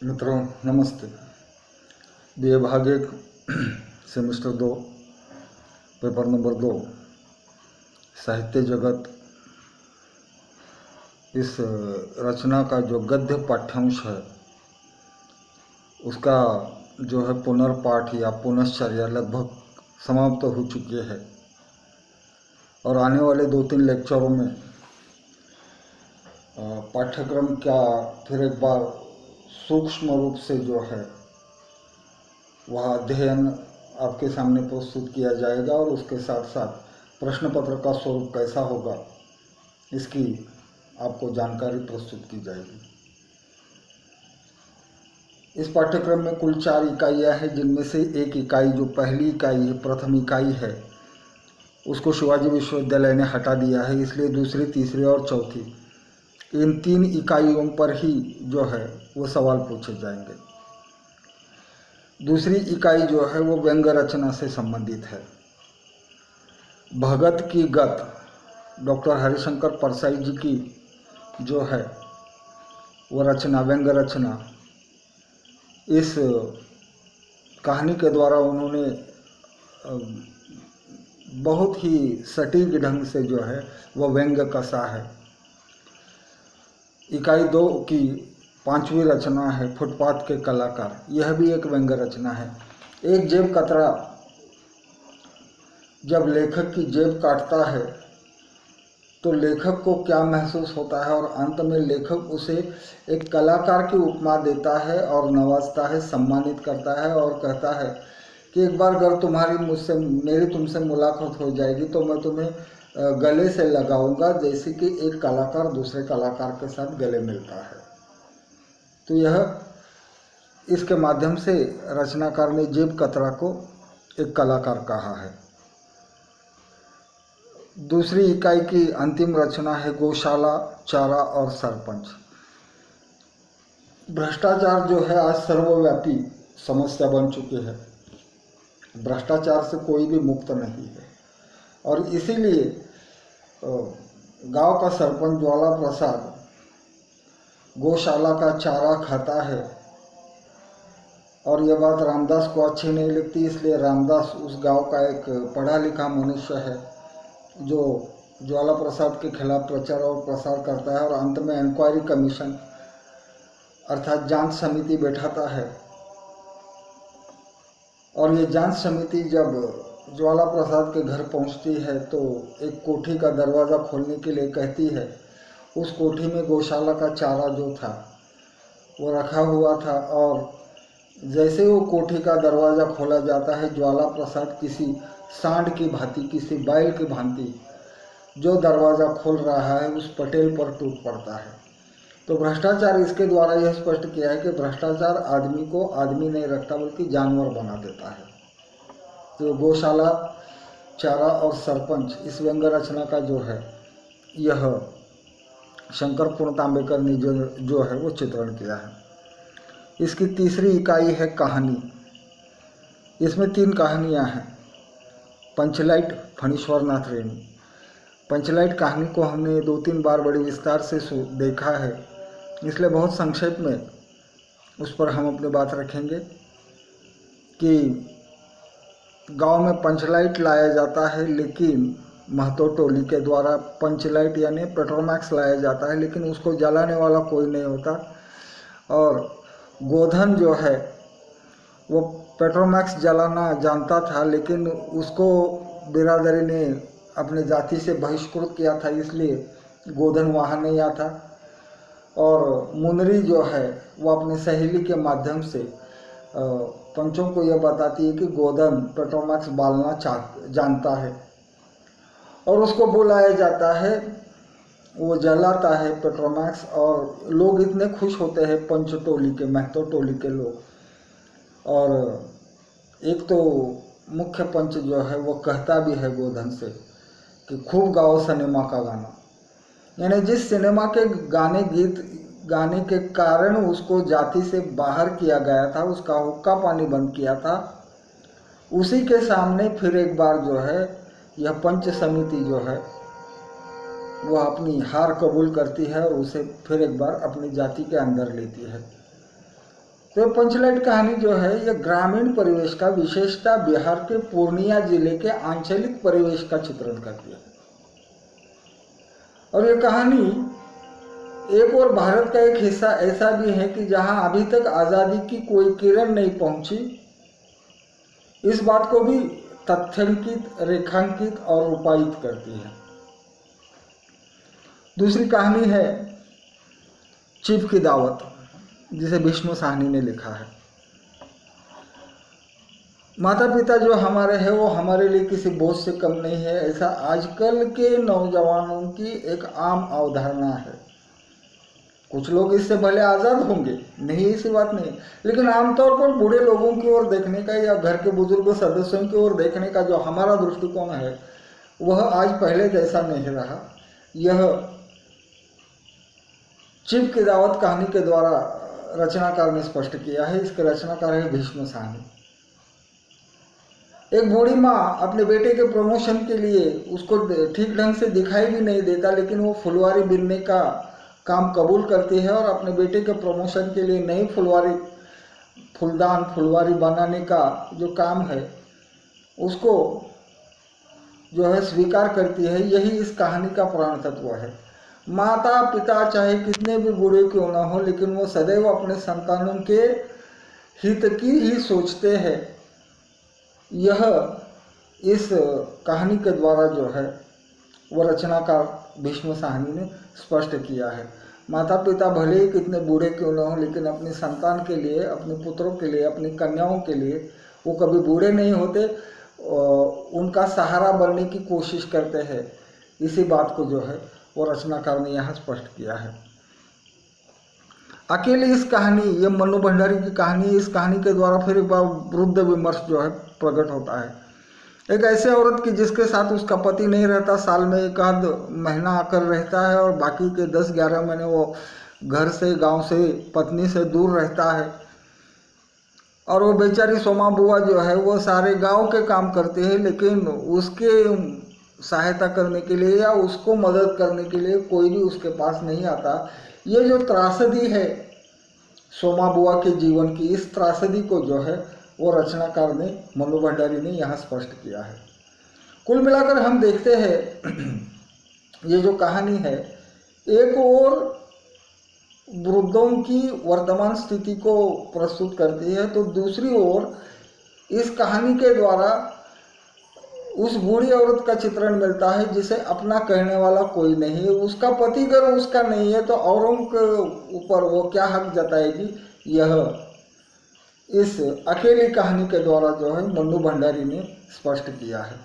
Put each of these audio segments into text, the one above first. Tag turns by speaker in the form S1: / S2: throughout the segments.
S1: मित्रों नमस्ते। बीए भाग 1 सेमेस्टर 2 पेपर नंबर 2 साहित्य जगत। इस रचना का जो गद्य पाठ्यांश है उसका जो है पुनर्पाठ या पुनश्चर्या लगभग समाप्त हो चुकी है और आने वाले 2-3 लेक्चरों में पाठ्यक्रम का फिर एक बार सूक्ष्म रूप से जो है वह अध्ययन आपके सामने प्रस्तुत किया जाएगा और उसके साथ साथ प्रश्न पत्र का स्वरूप कैसा होगा इसकी आपको जानकारी प्रस्तुत की जाएगी। इस पाठ्यक्रम में कुल 4 इकाइयाँ हैं, जिनमें से एक इकाई जो पहली इकाई है, प्रथम इकाई है, उसको शिवाजी विश्वविद्यालय ने हटा दिया है। इसलिए दूसरी, तीसरी और चौथी इन 3 इकाइयों पर ही जो है वो सवाल पूछे जाएंगे। दूसरी इकाई जो है वो व्यंग्य रचना से संबंधित है। भगत की गत डॉक्टर हरिशंकर परसाई जी की जो है वो रचना, व्यंग्य रचना, इस कहानी के द्वारा उन्होंने बहुत ही सटीक ढंग से जो है वह व्यंग्य कसा है। इकाई 2 की 5वीं रचना है फुटपाथ के कलाकार। यह भी एक व्यंग्य रचना है। एक जेब कतरा जब लेखक की जेब काटता है तो लेखक को क्या महसूस होता है, और अंत में लेखक उसे एक कलाकार की उपमा देता है और नवाजता है, सम्मानित करता है और कहता है कि एक बार अगर मेरी तुमसे मुलाकात हो जाएगी तो मैं तुम्हें गले से लगाऊंगा, जैसे कि एक कलाकार दूसरे कलाकार के साथ गले मिलता है। तो यह इसके माध्यम से रचनाकार ने जेब कतरा को एक कलाकार कहा है। दूसरी इकाई की अंतिम रचना है गौशाला, चारा और सरपंच। भ्रष्टाचार जो है आज सर्वव्यापी समस्या बन चुकी है। भ्रष्टाचार से कोई भी मुक्त नहीं है और इसीलिए गांव का सरपंच ज्वाला प्रसाद गौशाला का चारा खाता है और यह बात रामदास को अच्छी नहीं लगती। इसलिए रामदास उस गांव का एक पढ़ा लिखा मनुष्य है जो ज्वाला प्रसाद के खिलाफ प्रचार और प्रसार करता है और अंत में इंक्वायरी कमीशन अर्थात जांच समिति बैठाता है। और ये जांच समिति जब ज्वाला प्रसाद के घर पहुंचती है तो एक कोठी का दरवाज़ा खोलने के लिए कहती है। उस कोठी में गौशाला का चारा जो था वो रखा हुआ था और जैसे वो कोठी का दरवाज़ा खोला जाता है, ज्वाला प्रसाद किसी सांड की भांति, किसी बैल की भांति जो दरवाज़ा खोल रहा है उस पटेल पर टूट पड़ता है। तो भ्रष्टाचार इसके द्वारा यह स्पष्ट किया है कि भ्रष्टाचार आदमी को आदमी नहीं रखता बल्कि जानवर बना देता है। तो गौशाला, चारा और सरपंच इस व्यंग्य रचना का जो है यह शंकर पूर्ण तांबेकर ने जो है वो चित्रण किया है। इसकी तीसरी इकाई है कहानी। इसमें 3 कहानियाँ हैं। पंचलाइट, फणीश्वर नाथ रेणु। पंचलाइट कहानी को हमने 2-3 बार बड़ी विस्तार से देखा है, इसलिए बहुत संक्षेप में उस पर हम अपनी बात रखेंगे कि गांव में पंचलाइट लाया जाता है, लेकिन महतो टोली के द्वारा पंचलाइट यानी पेट्रोमैक्स लाया जाता है, लेकिन उसको जलाने वाला कोई नहीं होता। और गोधन जो है वो पेट्रोमैक्स जलाना जानता था, लेकिन उसको बिरादरी ने अपने जाति से बहिष्कृत किया था, इसलिए गोधन वहाँ नहीं आता। और मुनरी जो है वो अपनी सहेली के माध्यम से पंचों को यह बताती है कि गोधन पेट्रोमैक्स बालना जानता है और उसको बुलाया जाता है। वो जलाता है पेट्रोमैक्स और लोग इतने खुश होते हैं, पंच टोली के, महतो टोली के लोग। और एक तो मुख्य पंच जो है वो कहता भी है गोधन से कि खूब गाओ सिनेमा का गाना, यानी जिस सिनेमा के गीत गाने के कारण उसको जाति से बाहर किया गया था, उसका हुक्का पानी बंद किया था, उसी के सामने फिर एक बार जो है यह पंच समिति जो है वह अपनी हार कबूल करती है और उसे फिर एक बार अपनी जाति के अंदर लेती है। तो पंचलाइट कहानी जो है ये ग्रामीण परिवेश का, विशेषता बिहार के पूर्णिया जिले के आंचलिक परिवेश का चित्रण करती है। और ये कहानी एक और भारत का एक हिस्सा ऐसा भी है कि जहां अभी तक आज़ादी की कोई किरण नहीं पहुंची, इस बात को भी तथ्यांकित, रेखांकित और रूपायित करती है। दूसरी कहानी है चीफ की दावत, जिसे भीष्म साहनी ने लिखा है। माता पिता जो हमारे हैं वो हमारे लिए किसी बोझ से कम नहीं है, ऐसा आजकल के नौजवानों की एक आम अवधारणा है। कुछ लोग इससे भले आज़ाद होंगे, नहीं ऐसी बात नहीं, लेकिन आमतौर पर बूढ़े लोगों की ओर देखने का या घर के बुजुर्ग सदस्यों की ओर देखने का जो हमारा दृष्टिकोण है वह आज पहले जैसा नहीं रहा। यह चीफ की दावत कहानी के द्वारा रचनाकार ने स्पष्ट किया है। इसके रचनाकार है भीष्म साहनी। एक बूढ़ी माँ अपने बेटे के प्रमोशन के लिए, उसको ठीक ढंग से दिखाई भी नहीं देता, लेकिन वो फुलवारी बिनने का काम कबूल करती है और अपने बेटे के प्रमोशन के लिए नई फुलवारी बनाने का जो काम है उसको जो है स्वीकार करती है। यही इस कहानी का प्राण तत्व है। माता पिता चाहे कितने भी बूढ़े क्यों ना हो, लेकिन वो सदैव अपने संतानों के हित की ही सोचते हैं। यह इस कहानी के द्वारा जो है वो रचनाकार भीष्म साहनी ने स्पष्ट किया है। माता पिता भले ही कितने बूढ़े क्यों न हो, लेकिन अपनी संतान के लिए, अपने पुत्रों के लिए, अपनी कन्याओं के लिए वो कभी बूढ़े नहीं होते, उनका सहारा बनने की कोशिश करते हैं। इसी बात को जो है वो रचनाकार ने यहाँ स्पष्ट किया है। अकेली इस कहानी, ये मन्नू भंडारी की कहानी, इस कहानी के द्वारा फिर एक बार वृद्ध विमर्श जो है प्रकट होता है। एक ऐसे औरत की जिसके साथ उसका पति नहीं रहता, साल में एक आध महीना आकर रहता है और बाकी के 10-11 महीने वो घर से, गांव से, पत्नी से दूर रहता है। और वो बेचारी सोमा बुआ जो है वो सारे गांव के काम करती है, लेकिन उसके सहायता करने के लिए या उसको मदद करने के लिए कोई भी उसके पास नहीं आता। ये जो त्रासदी है सोमा बुआ के जीवन की, इस त्रासदी को जो है वो रचनाकार ने, मन्नू भंडारी ने यहाँ स्पष्ट किया है। कुल मिलाकर हम देखते हैं ये जो कहानी है, एक और वृद्धों की वर्तमान स्थिति को प्रस्तुत करती है, तो दूसरी ओर इस कहानी के द्वारा उस बूढ़ी औरत का चित्रण मिलता है जिसे अपना कहने वाला कोई नहीं है। उसका पति अगर उसका नहीं है तो औरों के ऊपर वो क्या हक जताएगी। यह इस अकेली कहानी के द्वारा जो है मन्नू भंडारी ने स्पष्ट किया है।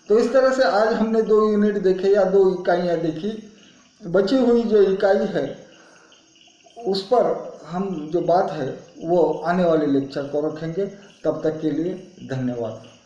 S1: तो इस तरह से आज हमने 2 यूनिट देखे या 2 इकाइयाँ देखी। बची हुई जो इकाई है उस पर हम जो बात है वो आने वाले लेक्चर को रखेंगे। तब तक के लिए धन्यवाद।